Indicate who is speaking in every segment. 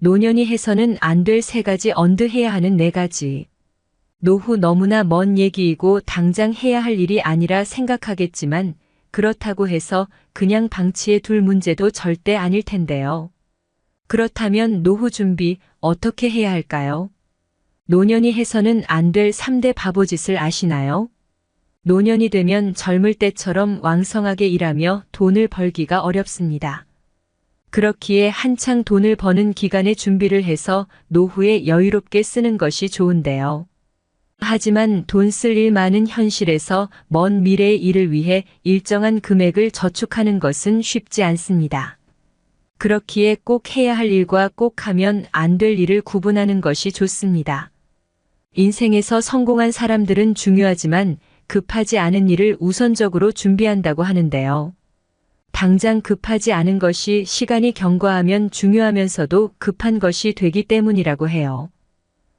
Speaker 1: 노년이 해서는 안 될 3가지 언드해야 하는 4가지. 노후 너무나 먼 얘기이고 당장 해야 할 일이 아니라 생각하겠지만 그렇다고 해서 그냥 방치해 둘 문제도 절대 아닐 텐데요. 그렇다면 노후 준비 어떻게 해야 할까요? 노년이 해서는 안 될 3대 바보짓을 아시나요? 노년이 되면 젊을 때처럼 왕성하게 일하며 돈을 벌기가 어렵습니다. 그렇기에 한창 돈을 버는 기간에 준비를 해서 노후에 여유롭게 쓰는 것이 좋은데요. 하지만 돈 쓸 일 많은 현실에서 먼 미래의 일을 위해 일정한 금액을 저축하는 것은 쉽지 않습니다. 그렇기에 꼭 해야 할 일과 꼭 하면 안 될 일을 구분하는 것이 좋습니다. 인생에서 성공한 사람들은 중요하지만 급하지 않은 일을 우선적으로 준비한다고 하는데요. 당장 급하지 않은 것이 시간이 경과하면 중요하면서도 급한 것이 되기 때문이라고 해요.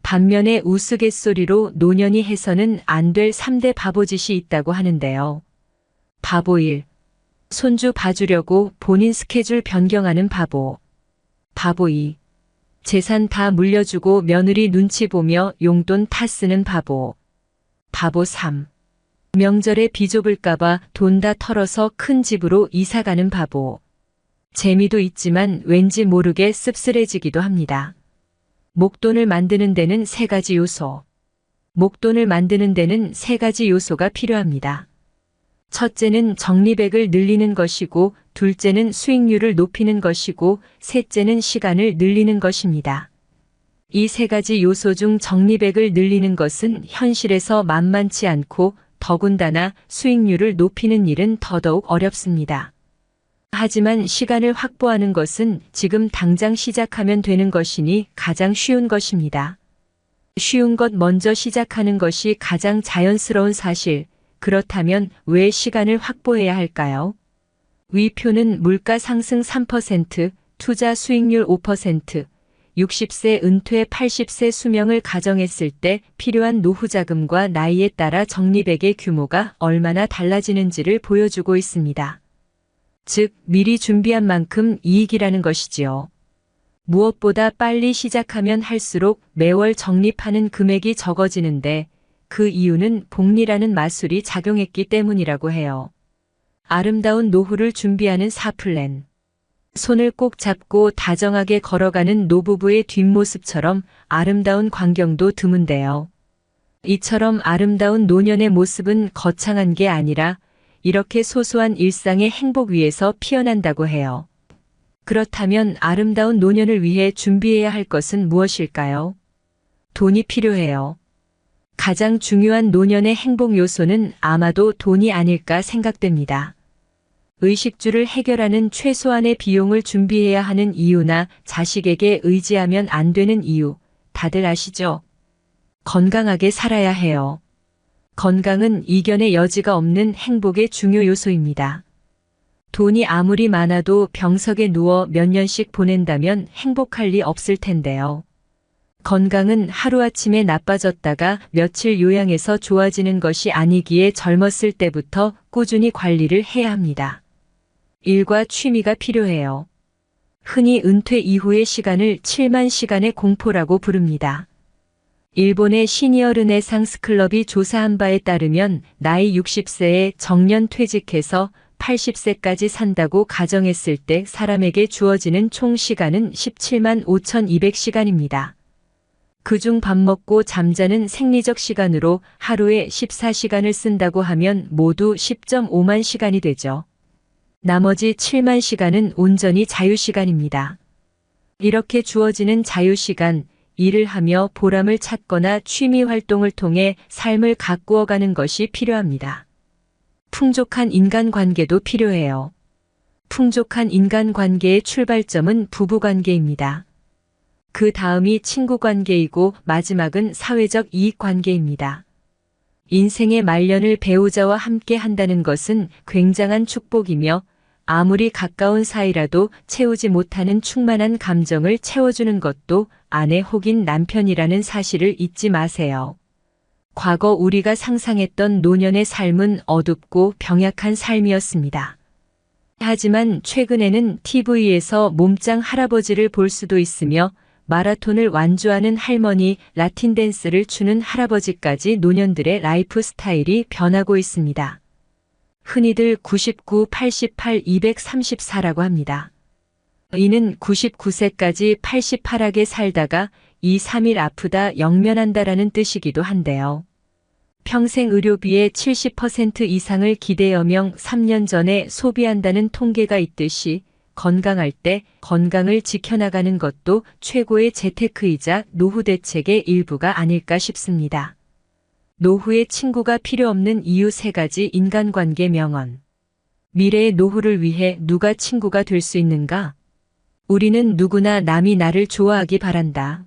Speaker 1: 반면에 우스갯소리로 노년이 해서는 안 될 3대 바보짓이 있다고 하는데요. 바보 1. 손주 봐주려고 본인 스케줄 변경하는 바보. 바보 2. 재산 다 물려주고 며느리 눈치 보며 용돈 타 쓰는 바보. 바보 3. 명절에 비좁을까봐 돈 다 털어서 큰 집으로 이사가는 바보. 재미도 있지만 왠지 모르게 씁쓸해지기도 합니다. 목돈을 만드는 데는 3가지 요소. 목돈을 만드는 데는 3가지 요소가 필요합니다. 첫째는 적립액을 늘리는 것이고, 둘째는 수익률을 높이는 것이고, 셋째는 시간을 늘리는 것입니다. 이 3가지 요소 중 적립액을 늘리는 것은 현실에서 만만치 않고 더군다나 수익률을 높이는 일은 더더욱 어렵습니다. 하지만 시간을 확보하는 것은 지금 당장 시작하면 되는 것이니 가장 쉬운 것입니다. 쉬운 것 먼저 시작하는 것이 가장 자연스러운 사실. 그렇다면 왜 시간을 확보해야 할까요? 위 표는 물가 상승 3%, 투자 수익률 5%, 60세 은퇴 80세 수명을 가정했을 때 필요한 노후 자금과 나이에 따라 적립액의 규모가 얼마나 달라지는지를 보여주고 있습니다. 즉, 미리 준비한 만큼 이익이라는 것이지요. 무엇보다 빨리 시작하면 할수록 매월 적립하는 금액이 적어지는데 그 이유는 복리라는 마술이 작용했기 때문이라고 해요. 아름다운 노후를 준비하는 4플랜. 손을 꼭 잡고 다정하게 걸어가는 노부부의 뒷모습처럼 아름다운 광경도 드문데요. 이처럼 아름다운 노년의 모습은 거창한 게 아니라 이렇게 소소한 일상의 행복 위에서 피어난다고 해요. 그렇다면 아름다운 노년을 위해 준비해야 할 것은 무엇일까요? 돈이 필요해요. 가장 중요한 노년의 행복 요소는 아마도 돈이 아닐까 생각됩니다. 의식주를 해결하는 최소한의 비용을 준비해야 하는 이유나 자식에게 의지하면 안 되는 이유, 다들 아시죠? 건강하게 살아야 해요. 건강은 이견의 여지가 없는 행복의 중요 요소입니다. 돈이 아무리 많아도 병석에 누워 몇 년씩 보낸다면 행복할 리 없을 텐데요. 건강은 하루아침에 나빠졌다가 며칠 요양해서 좋아지는 것이 아니기에 젊었을 때부터 꾸준히 관리를 해야 합니다. 일과 취미가 필요해요. 흔히 은퇴 이후의 시간을 7만 시간의 공포라고 부릅니다. 일본의 시니어 르네상스 클럽이 조사한 바에 따르면 나이 60세에 정년 퇴직해서 80세까지 산다고 가정했을 때 사람에게 주어지는 총 시간은 17만 5,200시간입니다. 그중 밥 먹고 잠자는 생리적 시간으로 하루에 14시간을 쓴다고 하면 모두 10.5만 시간이 되죠. 나머지 7만 시간은 온전히 자유시간입니다. 이렇게 주어지는 자유시간, 일을 하며 보람을 찾거나 취미 활동을 통해 삶을 가꾸어가는 것이 필요합니다. 풍족한 인간관계도 필요해요. 풍족한 인간관계의 출발점은 부부관계입니다. 그 다음이 친구관계이고 마지막은 사회적 이익관계입니다. 인생의 말년을 배우자와 함께 한다는 것은 굉장한 축복이며 아무리 가까운 사이라도 채우지 못하는 충만한 감정을 채워주는 것도 아내 혹은 남편이라는 사실을 잊지 마세요. 과거 우리가 상상했던 노년의 삶은 어둡고 병약한 삶이었습니다. 하지만 최근에는 TV에서 몸짱 할아버지를 볼 수도 있으며 마라톤을 완주하는 할머니, 라틴 댄스를 추는 할아버지까지 노년들의 라이프 스타일이 변하고 있습니다. 흔히들 99, 88, 234라고 합니다. 이는 99세까지 88하게 살다가 2, 3일 아프다 영면한다라는 뜻이기도 한데요. 평생 의료비의 70% 이상을 기대여명 3년 전에 소비한다는 통계가 있듯이 건강할 때 건강을 지켜나가는 것도 최고의 재테크이자 노후 대책의 일부가 아닐까 싶습니다. 노후에 친구가 필요 없는 이유 3가지 인간관계 명언. 미래의 노후를 위해 누가 친구가 될 수 있는가? 우리는 누구나 남이 나를 좋아하기 바란다.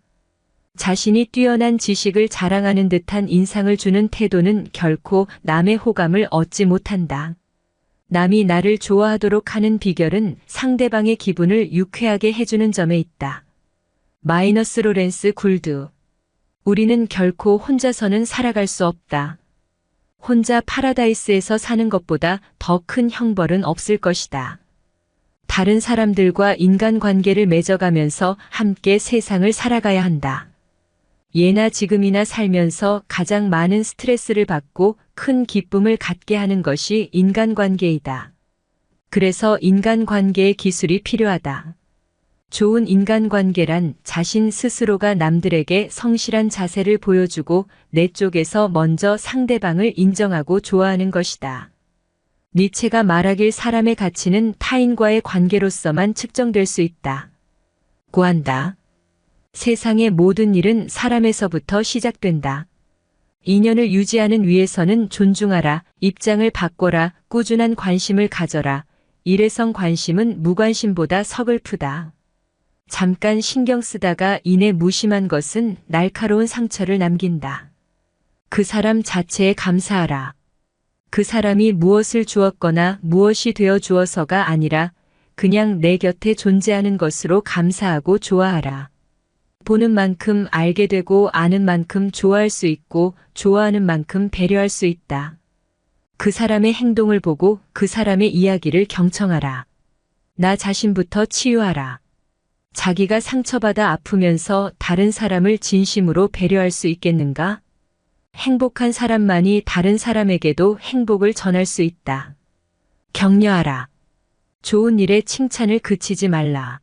Speaker 1: 자신이 뛰어난 지식을 자랑하는 듯한 인상을 주는 태도는 결코 남의 호감을 얻지 못한다. 남이 나를 좋아하도록 하는 비결은 상대방의 기분을 유쾌하게 해주는 점에 있다. 마이너스 로렌스 굴드. 우리는 결코 혼자서는 살아갈 수 없다. 혼자 파라다이스에서 사는 것보다 더 큰 형벌은 없을 것이다. 다른 사람들과 인간관계를 맺어가면서 함께 세상을 살아가야 한다. 예나 지금이나 살면서 가장 많은 스트레스를 받고 큰 기쁨을 갖게 하는 것이 인간관계이다. 그래서 인간관계의 기술이 필요하다. 좋은 인간관계란 자신 스스로가 남들에게 성실한 자세를 보여주고 내 쪽에서 먼저 상대방을 인정하고 좋아하는 것이다. 니체가 말하길 사람의 가치는 타인과의 관계로서만 측정될 수 있다. 고한다. 세상의 모든 일은 사람에서부터 시작된다. 인연을 유지하는 위해서는 존중하라, 입장을 바꿔라, 꾸준한 관심을 가져라. 일회성 관심은 무관심보다 서글프다. 잠깐 신경 쓰다가 이내 무심한 것은 날카로운 상처를 남긴다. 그 사람 자체에 감사하라. 그 사람이 무엇을 주었거나 무엇이 되어 주어서가 아니라 그냥 내 곁에 존재하는 것으로 감사하고 좋아하라. 보는 만큼 알게 되고 아는 만큼 좋아할 수 있고 좋아하는 만큼 배려할 수 있다. 그 사람의 행동을 보고 그 사람의 이야기를 경청하라. 나 자신부터 치유하라. 자기가 상처받아 아프면서 다른 사람을 진심으로 배려할 수 있겠는가? 행복한 사람만이 다른 사람에게도 행복을 전할 수 있다. 격려하라. 좋은 일에 칭찬을 그치지 말라.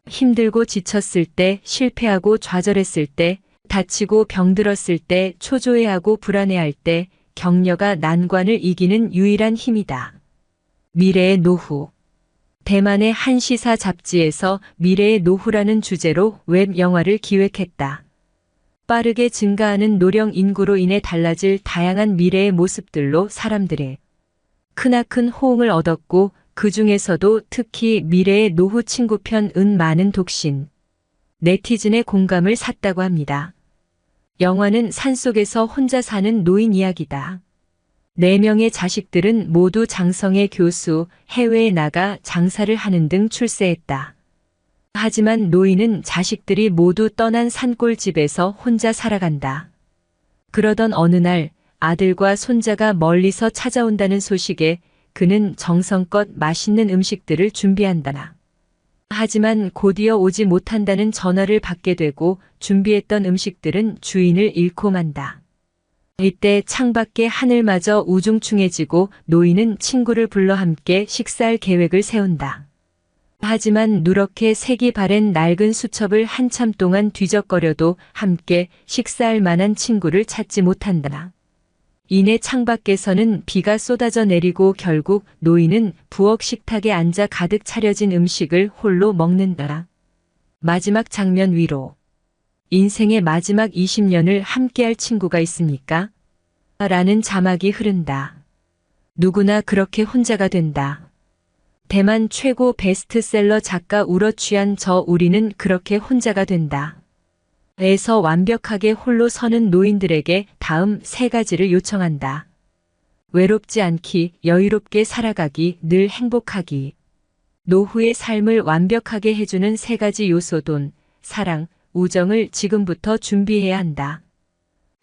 Speaker 1: 힘들고 지쳤을 때, 실패하고 좌절했을 때, 다치고 병들었을 때, 초조해하고 불안해할 때, 격려가 난관을 이기는 유일한 힘이다. 미래의 노후. 대만의 한 시사 잡지에서 미래의 노후라는 주제로 웹 영화를 기획했다. 빠르게 증가하는 노령 인구로 인해 달라질 다양한 미래의 모습들로 사람들의 크나큰 호응을 얻었고 그 중에서도 특히 미래의 노후 친구편은 많은 독신, 네티즌의 공감을 샀다고 합니다. 영화는 산속에서 혼자 사는 노인 이야기다. 4명의 자식들은 모두 장성의 교수, 해외에 나가 장사를 하는 등 출세했다. 하지만 노인은 자식들이 모두 떠난 산골집에서 혼자 살아간다. 그러던 어느 날 아들과 손자가 멀리서 찾아온다는 소식에 그는 정성껏 맛있는 음식들을 준비한다. 하지만 곧이어 오지 못한다는 전화를 받게 되고 준비했던 음식들은 주인을 잃고 만다. 이때 창밖의 하늘마저 우중충해지고 노인은 친구를 불러 함께 식사할 계획을 세운다. 하지만 누렇게 색이 바랜 낡은 수첩을 한참 동안 뒤적거려도 함께 식사할 만한 친구를 찾지 못한다. 이내 창밖에서는 비가 쏟아져 내리고 결국 노인은 부엌 식탁에 앉아 가득 차려진 음식을 홀로 먹는다. 마지막 장면 위로. 인생의 마지막 20년을 함께할 친구가 있습니까? 라는 자막이 흐른다. 누구나 그렇게 혼자가 된다. 대만 최고 베스트셀러 작가 우러취한 저 우리는 그렇게 혼자가 된다. 에서 완벽하게 홀로 서는 노인들에게 다음 3가지를 요청한다. 외롭지 않기, 여유롭게 살아가기, 늘 행복하기. 노후의 삶을 완벽하게 해주는 3가지 요소 돈, 사랑, 우정을 지금부터 준비해야 한다.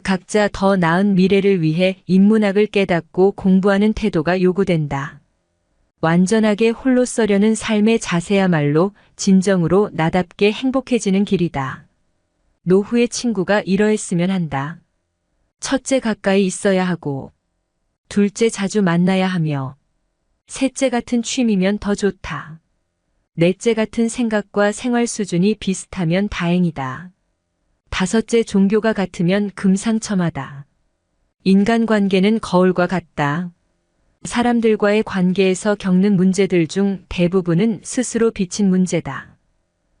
Speaker 1: 각자 더 나은 미래를 위해 인문학을 깨닫고 공부하는 태도가 요구된다. 완전하게 홀로 서려는 삶의 자세야말로 진정으로 나답게 행복해지는 길이다. 노후의 친구가 이러했으면 한다. 첫째, 가까이 있어야 하고, 둘째, 자주 만나야 하며, 셋째, 같은 취미면 더 좋다. 넷째, 같은 생각과 생활 수준이 비슷하면 다행이다. 다섯째, 종교가 같으면 금상첨화다. 인간관계는 거울과 같다. 사람들과의 관계에서 겪는 문제들 중 대부분은 스스로 빚힌 문제다.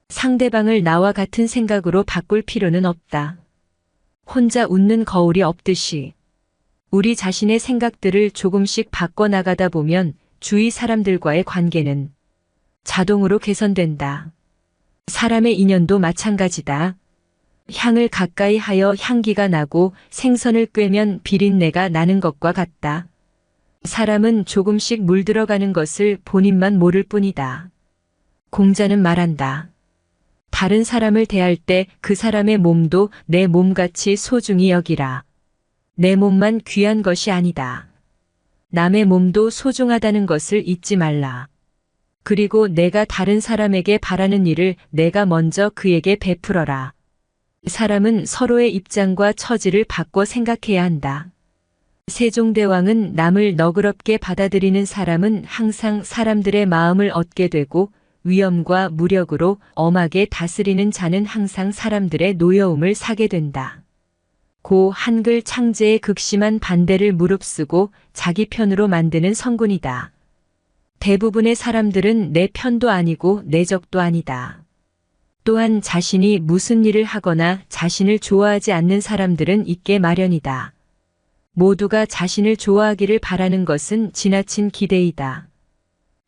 Speaker 1: 상대방을 나와 같은 생각으로 바꿀 필요는 없다. 혼자 웃는 거울이 없듯이 우리 자신의 생각들을 조금씩 바꿔나가다 보면 주위 사람들과의 관계는 자동으로 개선된다. 사람의 인연도 마찬가지다. 향을 가까이 하여 향기가 나고 생선을 꿰면 비린내가 나는 것과 같다. 사람은 조금씩 물들어가는 것을 본인만 모를 뿐이다. 공자는 말한다. 다른 사람을 대할 때 그 사람의 몸도 내 몸같이 소중히 여기라. 내 몸만 귀한 것이 아니다. 남의 몸도 소중하다는 것을 잊지 말라. 그리고 내가 다른 사람에게 바라는 일을 내가 먼저 그에게 베풀어라. 사람은 서로의 입장과 처지를 바꿔 생각해야 한다. 세종대왕은 남을 너그럽게 받아들이는 사람은 항상 사람들의 마음을 얻게 되고 위엄과 무력으로 엄하게 다스리는 자는 항상 사람들의 노여움을 사게 된다. 고 한글 창제의 극심한 반대를 무릅쓰고 자기 편으로 만드는 성군이다. 대부분의 사람들은 내 편도 아니고 내 적도 아니다. 또한 자신이 무슨 일을 하거나 자신을 좋아하지 않는 사람들은 있게 마련이다. 모두가 자신을 좋아하기를 바라는 것은 지나친 기대이다.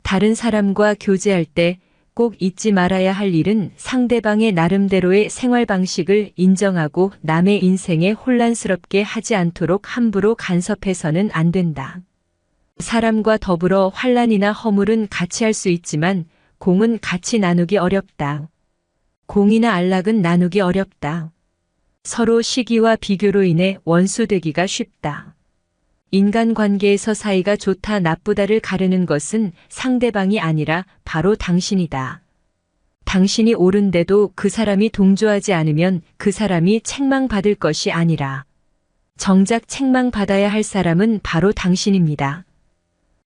Speaker 1: 다른 사람과 교제할 때 꼭 잊지 말아야 할 일은 상대방의 나름대로의 생활 방식을 인정하고 남의 인생에 혼란스럽게 하지 않도록 함부로 간섭해서는 안 된다. 사람과 더불어 환란이나 허물은 같이 할 수 있지만 공은 같이 나누기 어렵다. 공이나 안락은 나누기 어렵다. 서로 시기와 비교로 인해 원수되기가 쉽다. 인간관계에서 사이가 좋다 나쁘다를 가르는 것은 상대방이 아니라 바로 당신이다. 당신이 옳은데도 그 사람이 동조하지 않으면 그 사람이 책망받을 것이 아니라 정작 책망받아야 할 사람은 바로 당신입니다.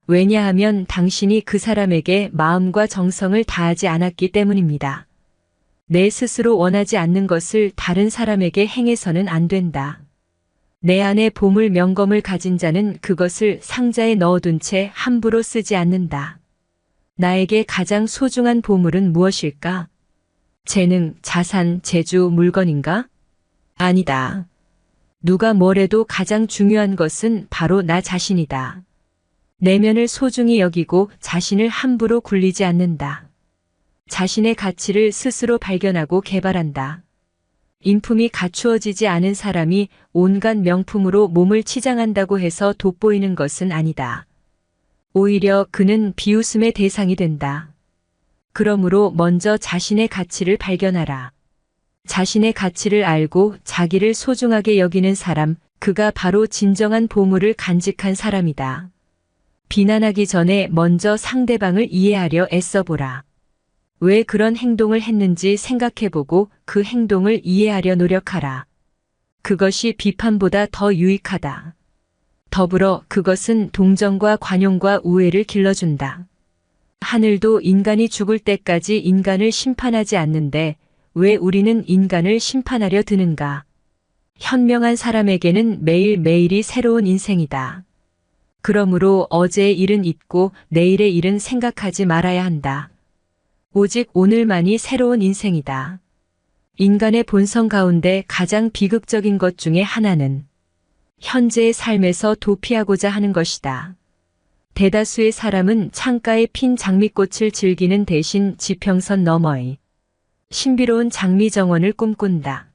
Speaker 1: 왜냐하면 당신이 그 사람에게 마음과 정성을 다하지 않았기 때문입니다. 내 스스로 원하지 않는 것을 다른 사람에게 행해서는 안 된다. 내 안에 보물 명검을 가진 자는 그것을 상자에 넣어둔 채 함부로 쓰지 않는다. 나에게 가장 소중한 보물은 무엇일까? 재능, 자산, 재주, 물건인가? 아니다. 누가 뭐래도 가장 중요한 것은 바로 나 자신이다. 내면을 소중히 여기고 자신을 함부로 굴리지 않는다. 자신의 가치를 스스로 발견하고 개발한다. 인품이 갖추어지지 않은 사람이 온갖 명품으로 몸을 치장한다고 해서 돋보이는 것은 아니다. 오히려 그는 비웃음의 대상이 된다. 그러므로 먼저 자신의 가치를 발견하라. 자신의 가치를 알고 자기를 소중하게 여기는 사람, 그가 바로 진정한 보물을 간직한 사람이다. 비난하기 전에 먼저 상대방을 이해하려 애써보라. 왜 그런 행동을 했는지 생각해보고 그 행동을 이해하려 노력하라. 그것이 비판보다 더 유익하다. 더불어 그것은 동정과 관용과 우애를 길러준다. 하늘도 인간이 죽을 때까지 인간을 심판하지 않는데 왜 우리는 인간을 심판하려 드는가? 현명한 사람에게는 매일매일이 새로운 인생이다. 그러므로 어제의 일은 잊고 내일의 일은 생각하지 말아야 한다. 오직 오늘만이 새로운 인생이다. 인간의 본성 가운데 가장 비극적인 것 중에 하나는 현재의 삶에서 도피하고자 하는 것이다. 대다수의 사람은 창가에 핀 장미꽃을 즐기는 대신 지평선 너머의 신비로운 장미 정원을 꿈꾼다.